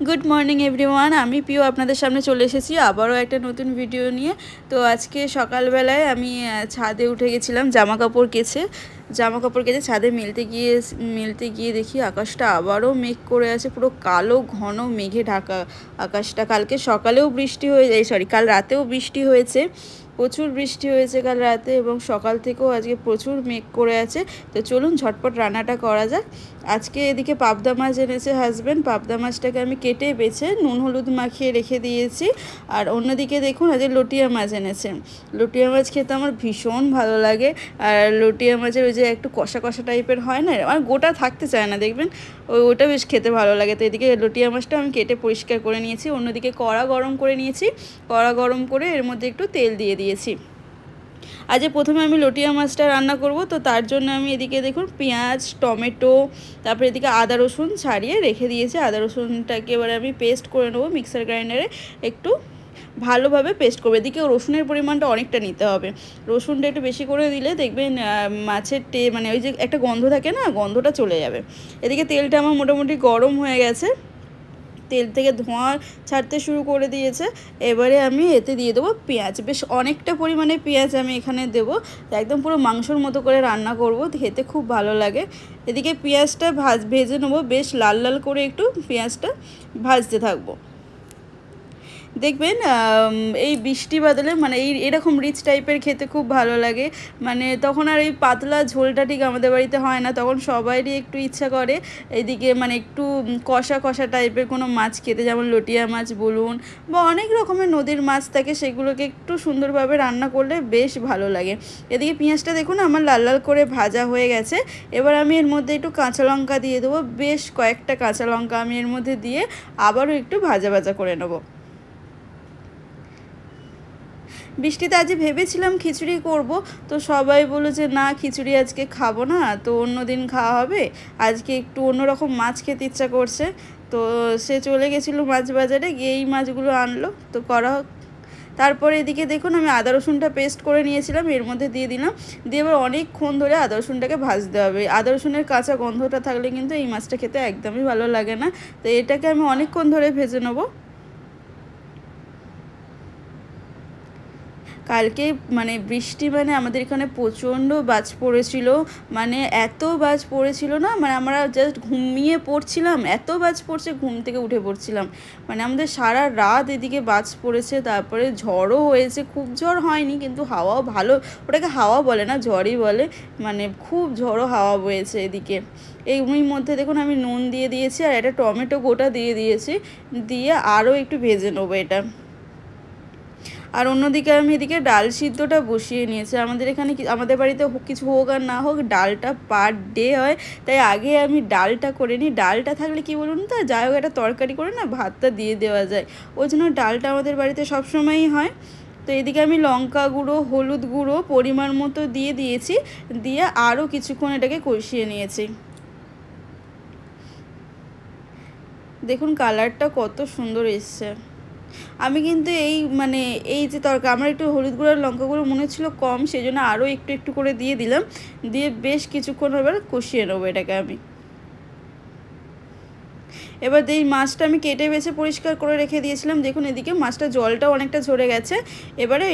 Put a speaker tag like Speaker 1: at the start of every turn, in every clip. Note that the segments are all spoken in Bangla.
Speaker 1: গুড মর্নিং এভরিওয়ান, আমি পিও আপনাদের সামনে চলে এসেছি আবারও একটা নতুন ভিডিও নিয়ে। তো আজকে সকালবেলায় আমি ছাদে উঠে গেছিলাম জামা কাপড় কেচে ছাদে মেলতে গিয়ে দেখি আকাশটা আবারও মেঘ করে আছে, পুরো কালো ঘন মেঘে ঢাকা আকাশটা। কালকে সকালেও বৃষ্টি কাল রাতেও বৃষ্টি হয়েছে, প্রচুর বৃষ্টি হয়েছে কাল রাতে, এবং সকাল থেকেও আজকে প্রচুর মেঘ করে আছে। তো চলুন ঝটপট রান্নাটা করা যাক। আজকে এদিকে পাবদা মাছ এনেছে হাজব্যান্ড, পাবদা মাছটাকে আমি কেটে বেছে নুন হলুদ মাখিয়ে রেখে দিয়েছি। আর অন্যদিকে দেখুন আজকে লটিয়া মাছ এনেছে। লটিয়া মাছ খেতে আমার ভীষণ ভালো লাগে। আর লটিয়া মাছের ওই যে একটু কষা কষা টাইপের হয় না, আমার গোটা থাকতে চায় না, দেখবেন ওটা বেশ খেতে ভালো লাগে। তো এদিকে লটিয়া মাছটা আমি কেটে পরিষ্কার করে নিয়েছি। অন্যদিকে কড়া গরম করে নিয়েছি, কড়া গরম করে এর মধ্যে একটু তেল দিয়ে দিয়েছি। আজ প্রথমে আমি লটিয়া মাছটা রান্না করব, তো তার জন্য আমি এদিকে দেখুন পেঁয়াজ টমেটো তারপরে এদিকে আদা রসুন ছাড়িয়ে রেখে দিয়েছি। আদা রসুনটাকে এবারে আমি পেস্ট করে নেবো মিক্সার গ্রাইন্ডারে, একটু ভালোভাবে পেস্ট করবে। এদিকে রসুনের পরিমাণটা অনেকটা নিতে হবে, রসুনটা একটু বেশি করে দিলে দেখবেন মাছের মানে ওই যে একটা গন্ধ থাকে না, গন্ধটা চলে যাবে। এদিকে তেলটা আমার মোটামুটি গরম হয়ে গেছে, তেল থেকে ধোঁয়া ছাড়তে শুরু করে দিয়েছে। এবারে আমি এতে দিয়ে দেবো পেঁয়াজ, বেশ অনেকটা পরিমাণে পেঁয়াজ আমি এখানে দেবো, একদম পুরো মাংসর মতো করে রান্না করব, খেতে খুব ভালো লাগে। এদিকে পেঁয়াজটা ভেজে নেবো, বেশ লাল লাল করে একটু পেঁয়াজটা ভাজতে থাকবো। দেখবেন এই বৃষ্টি বাদলে মানে এরকম রিচ টাইপের খেতে খুব ভালো লাগে। মানে তখন আর এই পাতলা ঝোলটা ঠিক আমাদের বাড়িতে হয় না, তখন সবারই একটু ইচ্ছা করে এইদিকে মানে একটু কষা কষা টাইপের কোনো মাছ খেতে, যেমন লটিয়া মাছ বলুন বা অনেক রকমের নদীর মাছ থাকে, সেগুলোকে একটু সুন্দরভাবে রান্না করলে বেশ ভালো লাগে। এদিকে পেঁয়াজটা দেখুন আমার লাল লাল করে ভাজা হয়ে গেছে। এবার আমি এর মধ্যে একটু কাঁচা লঙ্কা দিয়ে দেবো, বেশ কয়েকটা কাঁচা লঙ্কা আমি এর মধ্যে দিয়ে আবারও একটু ভাজা ভাজা করে নেবো। বৃষ্টিতে আজ ভেবেছিলাম খিচুড়ি করব, তো সবাই বললো যে না খিচুড়ি আজকে খাবো না, তো অন্য দিন খাওয়া হবে, আজকে একটু অন্যরকম মাছ খেতে ইচ্ছা করছে। তো সে চলে গেছিলো মাছ বাজারে, গিয়ে এই মাছগুলো আনলো, তো করা হোক। তারপরে এদিকে দেখুন আমি আদা রসুনটা পেস্ট করে নিয়েছিলাম, এর মধ্যে দিয়ে দিলাম, দিয়ে এবার অনেকক্ষণ ধরে আদা রসুনটাকে ভাজতে হবে। আদা রসুনের কাঁচা গন্ধটা থাকলে কিন্তু এই মাছটা খেতে একদমই ভালো লাগে না, তো এটাকে আমি অনেকক্ষণ ধরে ভেজে নেবো। কালকে মানে বৃষ্টি মানে আমাদের এখানে প্রচণ্ড বাজ পড়েছিল, মানে এত বাজ পড়েছিল না, মানে আমরা জাস্ট ঘুমিয়ে পড়ছিলাম, এত বাজ পড়ছে ঘুম থেকে উঠে পড়ছিলাম। মানে আমাদের সারা রাত এদিকে বাজ পড়েছে, তারপরে ঝড়ও হয়েছে, খুব ঝড় হয়নি কিন্তু হাওয়াও ভালো, ওটাকে হাওয়া বলে না ঝড়ই বলে, মানে খুব ঝড়ো হাওয়া বয়েছে এদিকে। এই মধ্যে দেখুন আমি নুন দিয়ে দিয়েছি আর একটা টমেটো গোটা দিয়ে দিয়েছি, দিয়ে আরও একটু ভেজে নেবো এটা। আর অন্যদিকে আমি এদিকে ডাল সিদ্ধটা বসিয়ে নিয়েছি। আমাদের এখানে আমাদের বাড়িতে কিছু হোক আর না হোক ডালটা পার ডে হয়, তাই আগে আমি ডালটা করে নিই। ডালটা থাকলে কি বলুন তো, যাই হোক একটা তরকারি করে না ভাতটা দিয়ে দেওয়া যায়, ওই জন্য ডালটা আমাদের বাড়িতে সবসময়ই হয়। তো এদিকে আমি লঙ্কা গুঁড়ো হলুদ গুঁড়ো পরিমাণ মতো দিয়ে দিয়েছি, দিয়ে আরও কিছুক্ষণ এটাকে কষিয়ে নিয়েছি। দেখুন কালারটা কত সুন্দর এসছে। আমি কিন্তু এই যে তরকা আমার একটু হলুদ গুঁড়ো লঙ্কা গুঁড়ো মনে ছিল কম, সেই জন্য আরও একটু একটু করে দিয়ে দিলাম, দিয়ে বেশ কিছুক্ষণ এবার কষিয়ে নেবো এটাকে আমি। এবার এই মাছটা আমি কেটে বেছে পরিষ্কার করে রেখে দিয়েছিলাম, দেখুন এদিকে মাছটা জলটাও অনেকটা ঝরে গেছে। এবারে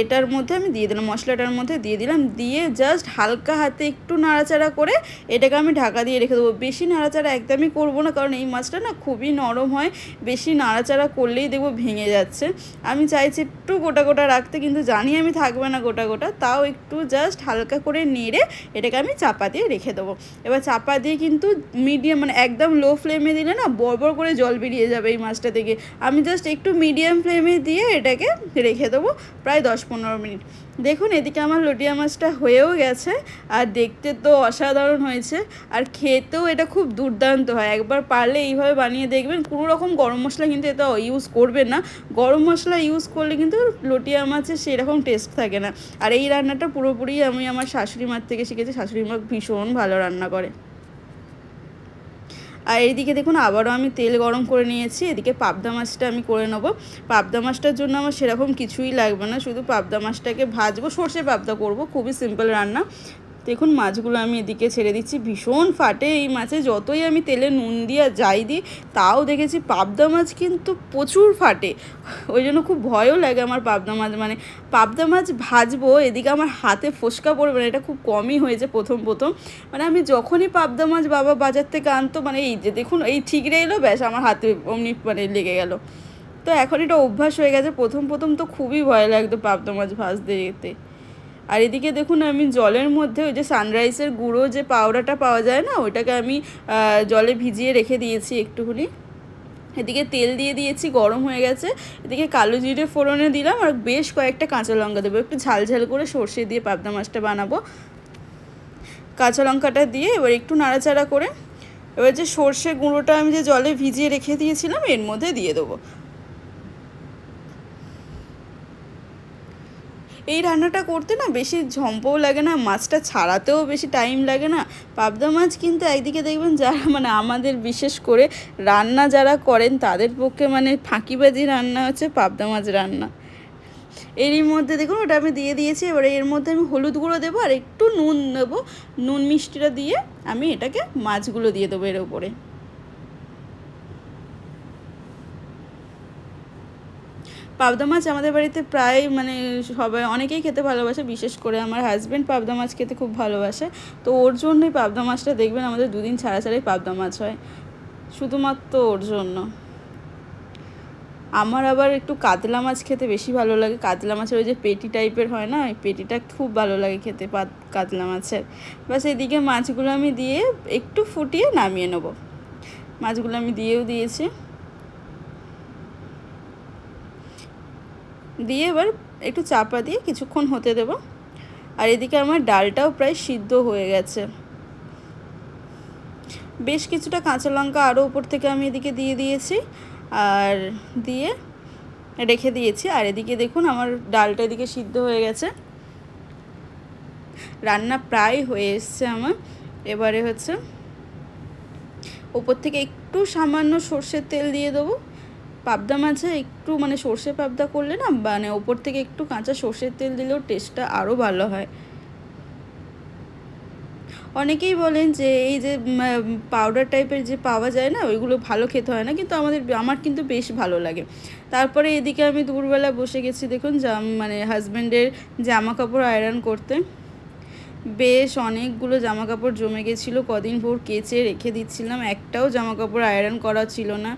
Speaker 1: এটার মধ্যে আমি দিয়ে দিলাম, মশলাটার মধ্যে দিয়ে দিলাম, দিয়ে জাস্ট হালকা হাতে একটু নাড়াচাড়া করে এটাকে আমি ঢাকা দিয়ে রেখে দেবো। বেশি নাড়াচাড়া একদমই করবো না, কারণ এই মাছটা না খুবই নরম হয়, বেশি নাড়াচাড়া করলেই দেখবো ভেঙে যাচ্ছে। আমি চাইছি একটু গোটা গোটা রাখতে, কিন্তু জানি আমি থাকবে না গোটা গোটা, তাও একটু জাস্ট হালকা করে নেড়ে এটাকে আমি চাপা দিয়ে রেখে দেবো। এবার চাপা দিয়ে কিন্তু মিডিয়াম মানে একদম লো ফ্লেমে দিলে না বড় করে জল বেরিয়ে যাবে এই মাছটা থেকে। আমি জাস্ট একটু মিডিয়াম ফ্লেমে দিয়ে এটাকে রেখে দেবো প্রায় 10-15 মিনিট। দেখুন এদিকে আমার লটিয়া মাছটা হয়েও গেছে, আর দেখতে তো অসাধারণ হয়েছে, আর খেতেও এটা খুব দুর্দান্ত হয়। একবার পারলে এইভাবে বানিয়ে দেখবেন। কোনো রকম গরম মশলা কিন্তু এটা ইউজ করবেন না, গরম মশলা ইউজ করলে কিন্তু লটিয়া মাছের সেরকম টেস্ট থাকে না। আর এই রান্নাটা পুরোপুরি আমি আমার শাশুড়ি মার থেকে শিখেছি, শাশুড়ি মা ভীষণ ভালো রান্না করে। আর এইদিকে দেখুন আবারও আমি তেল গরম করে নিয়েছি, এদিকে পাবদা মাছটা আমি করে নেবো। পাবদা মাছটার জন্য আমার সেরকম কিছুই লাগবে না, শুধু পাবদা মাছটাকে ভাজবো, সর্ষে পাবদা করব, খুবই সিম্পল রান্না। দেখুন মাছগুলো আমি এদিকে ছেড়ে দিচ্ছি, ভীষণ ফাটে এই মাছে, যতই আমি তেলে নুন দিয়ে যাই দিই তাও দেখেছি পাবদা মাছ কিন্তু প্রচুর ফাটে। ওই জন্য খুব ভয়ও লাগে আমার পাবদা মাছ, মানে পাবদা মাছ ভাজবো এদিকে আমার হাতে ফোসকা পড়বে না, এটা খুব কমই হয়েছে প্রথম মানে আমি যখনই পাবদা মাছ বাবা বাজার থেকে আনতো, মানে এই যে দেখুন এই ঠিকরে এলো ব্যাস আমার হাতে অমনি মানে লেগে গেল। তো এখন এটা অভ্যাস হয়ে গেছে, প্রথম তো খুবই ভয় লাগতো পাবদা মাছ ভাজতে যেতে। আর এদিকে দেখুন আমি জলের মধ্যে ওই যে সানরাইসের গুঁড়ো যে পাউডারটা পাওয়া যায় না, ওইটাকে আমি জলে ভিজিয়ে রেখে দিয়েছি একটুখানি। এদিকে তেল দিয়ে দিয়েছি, গরম হয়ে গেছে। এদিকে কালো জিরে ফোড়নে দিলাম আর বেশ কয়েকটা কাঁচা লঙ্কা দেবো, একটু ঝাল ঝাল করে সর্ষে দিয়ে পাবদা মাছটা বানাবো। কাঁচা লঙ্কাটা দিয়ে এবার একটু নাড়াচাড়া করে এবার যে সর্ষে গুঁড়োটা আমি যে জলে ভিজিয়ে রেখে দিয়েছিলাম এর মধ্যে দিয়ে দেবো। এই রান্নাটা করতে না বেশি ঝম্পও লাগে না, মাছটা ছাড়াতেও বেশি টাইম লাগে না। পাবদা মাছ কিন্তু একদিকে দেখবেন যারা মানে আমাদের বিশেষ করে রান্না যারা করেন তাদের পক্ষে মানে ফাঁকিবাজি রান্না হচ্ছে পাবদা মাছ রান্না। এরই মধ্যে দেখুন ওটা আমি দিয়ে দিয়েছি, এবারে এর মধ্যে আমি হলুদ গুঁড়ো দেবো আর একটু নুন দেবো, নুন মিষ্টিটা দিয়ে আমি এটাকে মাছগুলো দিয়ে দেবো এর ওপরে। পাবদা মাছ আমাদের বাড়িতে প্রায় মানে সবাই অনেকেই খেতে ভালোবাসে, বিশেষ করে আমার হাজব্যান্ড পাবদা মাছ খেতে খুব ভালোবাসে। তো ওর জন্যই পাবদা মাছটা দেখবেন আমাদের দুদিন ছাড়া ছাড়াই পাবদা মাছ হয়, শুধুমাত্র ওর জন্য। আমার আবার একটু কাতলা মাছ খেতে বেশি ভালো লাগে, কাতলা মাছের ওই যে পেটি টাইপের হয় না, ওই পেটিটা খুব ভালো লাগে খেতে কাতলা মাছের। বাস এদিকে মাছগুলো আমি দিয়ে একটু ফুটিয়ে নামিয়ে নেব। মাছগুলো আমি দিয়েও দিয়েছি, দিয়ে এবার একটু চাপা দিয়ে কিছুক্ষণ হতে দেব। আর এদিকে আমার ডালটাও প্রায় সিদ্ধ হয়ে গেছে। বেশ কিছুটা কাঁচা লঙ্কা আরও উপর থেকে আমি এদিকে দিয়ে দিয়েছি আর দিয়ে রেখে দিয়েছি। আর এদিকে দেখুন আমার ডালটা এদিকে সিদ্ধ হয়ে গেছে, রান্না প্রায় হয়ে এসছে আমার। এবারে হচ্ছে ওপর থেকে একটু সামান্য সর্ষের তেল দিয়ে দেবো। পাবদা মাছে একটু মানে সর্ষে পাবদা করলে না মানে ওপর থেকে একটু কাঁচা সর্ষের তেল দিলেও টেস্টটা আরও ভালো হয়। অনেকেই বলেন যে এই যে পাউডার টাইপের যে পাওয়া যায় না ওইগুলো ভালো খেতে হয় না, কিন্তু আমার কিন্তু বেশ ভালো লাগে। তারপরে এদিকে আমি দুপুরবেলা বসে গেছি দেখুন মানে হাজব্যান্ডের জামা কাপড় আয়রন করতে। বেশ অনেকগুলো জামা কাপড় জমে গেছিলো, কদিন ভোর কেচে রেখে দিচ্ছিলাম, একটাও জামা কাপড় আয়রন করা ছিল না।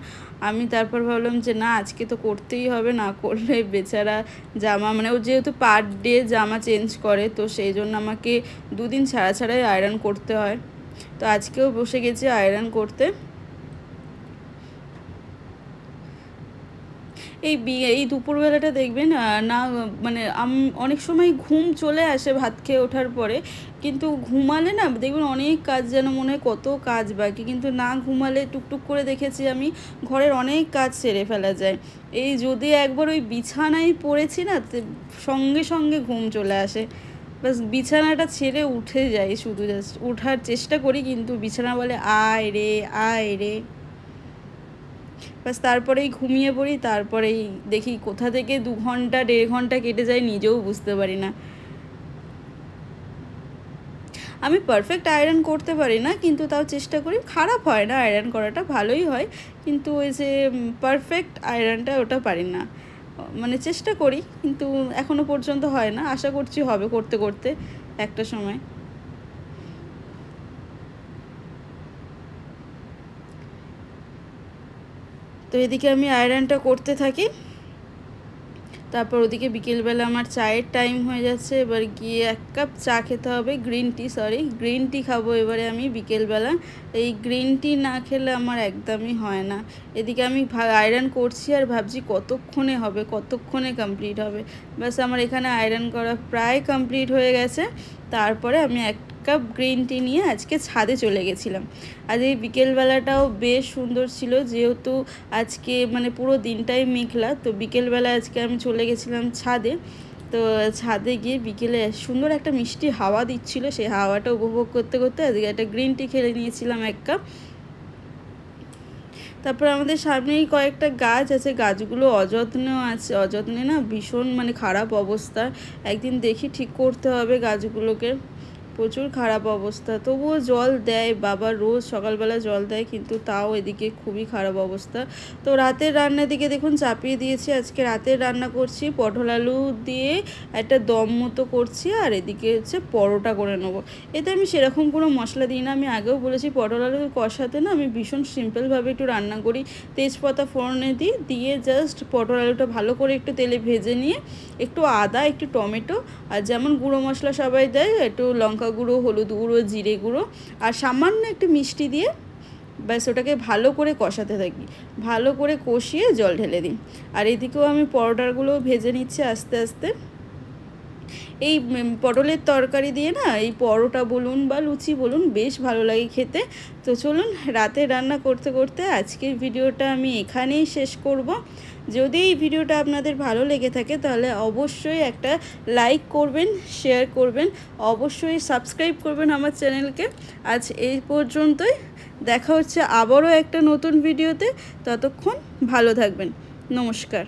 Speaker 1: আমি তারপর ভাবলাম যে না আজকে তো করতেই হবে, না করলে বেচারা জামা মানে ও যেহেতু পার ডে জামা চেঞ্জ করে তো সেই জন্য আমাকে দুদিন ছাড়া ছাড়াই আয়রন করতে হয়। তো আজকেও বসে গেছি আয়রন করতে। এই দুপুরবেলাটা দেখবেন না মানে অনেক সময় ঘুম চলে আসে ভাত খেয়ে ওঠার পরে, কিন্তু ঘুমালে না দেখবেন অনেক কাজ যেন মনে হয় কত কাজ বাকি, কিন্তু না ঘুমালে টুকটুক করে দেখেছি আমি ঘরের অনেক কাজ সেরে ফেলা যায়। এই যদি একবার ওই বিছানায় পড়েছি না সঙ্গে সঙ্গে ঘুম চলে আসে, বাস বিছানাটা ছেড়ে উঠে যাই, শুধু জাস্ট উঠার চেষ্টা করি কিন্তু বিছানা বলে আয় রে আয় রে, বাস তারপরেই ঘুমিয়ে পড়ি। তারপরেই দেখি কোথা থেকে 2 ঘন্টা 1.5 ঘন্টা কেটে যায় নিজেও বুঝতে পারি না। আমি পারফেক্ট আয়রন করতে পারি না, কিন্তু তাও চেষ্টা করি, খারাপ হয় না আয়রন করাটা, ভালোই হয়, কিন্তু ওই যে পারফেক্ট আয়রনটা ওটা পারি না। মানে চেষ্টা করি কিন্তু এখনও পর্যন্ত হয় না, আশা করছি হবে করতে করতে একটা সময়। তো এদিকে আমি আয়রনটা করতে থাকি, তারপর ওদিকে বিকেলবেলা আমার চায়ের টাইম হয়ে যাচ্ছে। এবার গিয়ে 1 কাপ চা খেতে হবে, গ্রিন টি খাবো এবারে আমি বিকেলবেলা। এই গ্রিন টি না খেলে আমার একদমই হয় না। এদিকে আমি আয়রন করছি আর ভাবছি কতক্ষণে হবে, কতক্ষণে কমপ্লিট হবে। ব্যাস আমার এখানে আয়রন করা প্রায় কমপ্লিট হয়ে গেছে। তারপরে আমি 1 কাপ গ্রিন টি নিয়ে আজকে ছাদে চলে গেছিলাম। আজ এই বিকেলবেলাটাও বেশ সুন্দর ছিল, যেহেতু আজকে মানে পুরো দিনটাই মেঘলা, তো বিকেলবেলা আজকে আমি চলে গেছিলাম ছাদে। তো ছাদে গিয়ে বিকেলে সুন্দর একটা মিষ্টি হাওয়া দিচ্ছিল, সেই হাওয়াটা উপভোগ করতে করতে আজকে একটা গ্রিন টি খেলে নিয়েছিলাম 1 কাপ। তারপর আমাদের সামনেই কয়েকটা গাছ আছে, গাছগুলো অযত্নে না ভীষণ মানে খারাপ অবস্থা, একদিন দেখি ঠিক করতে হবে গাছগুলোকে। প্রচুর খারাপ অবস্থা। তবুও জল দেয় বাবা, রোজ সকালবেলা জল দেয়, কিন্তু তাও এদিকে খুবই খারাপ অবস্থা। তো রাতের রান্নার দিকে দেখুন চাপিয়ে দিয়েছি। আজকে রাতের রান্না করছি, পটল আলু দিয়ে একটা দম মতো করছি, আর এদিকে হচ্ছে পরোটা করে নেবো। এতে আমি সেরকম কোনো মশলা দিই না। আমি আগেও বলেছি পটল আলু কষাতে না আমি ভীষণ সিম্পলভাবে একটু রান্না করি। তেজপাতা ফোড়নে দিয়ে জাস্ট পটল আলুটা ভালো করে একটু তেলে ভেজে নিয়ে একটু আদা, একটু টমেটো, আর যেমন গুঁড়ো মশলা সবাই দেয়, একটু লঙ্কা গুঁড়ো, হলুদ গুঁড়ো, জিরে গুঁড়ো আর সামান্য একটু মিষ্টি দিয়ে ব্যাস ওটাকে ভালো করে কষাতে থাকি। ভালো করে কষিয়ে জল ঢেলে দিই। আর এদিকেও আমি পরোটাগুলো ভেজে নিচ্ছি আস্তে আস্তে। এই পটলের তরকারি দিয়ে না এই পরোটা বলুন বা লুচি বলুন বেশ ভালো লাগে খেতে। তো চলুন রাতে রান্না করতে করতে আজকের ভিডিওটা আমি এখানেই শেষ করব। যদি এই ভিডিওটা আপনাদের ভালো লেগে থাকে তাহলে অবশ্যই একটা লাইক করবেন, শেয়ার করবেন, অবশ্যই সাবস্ক্রাইব করবেন আমার চ্যানেলকে। আজ এই পর্যন্তই, দেখা হচ্ছে আবারও একটা নতুন ভিডিওতে। ততক্ষণ ভালো থাকবেন, নমস্কার।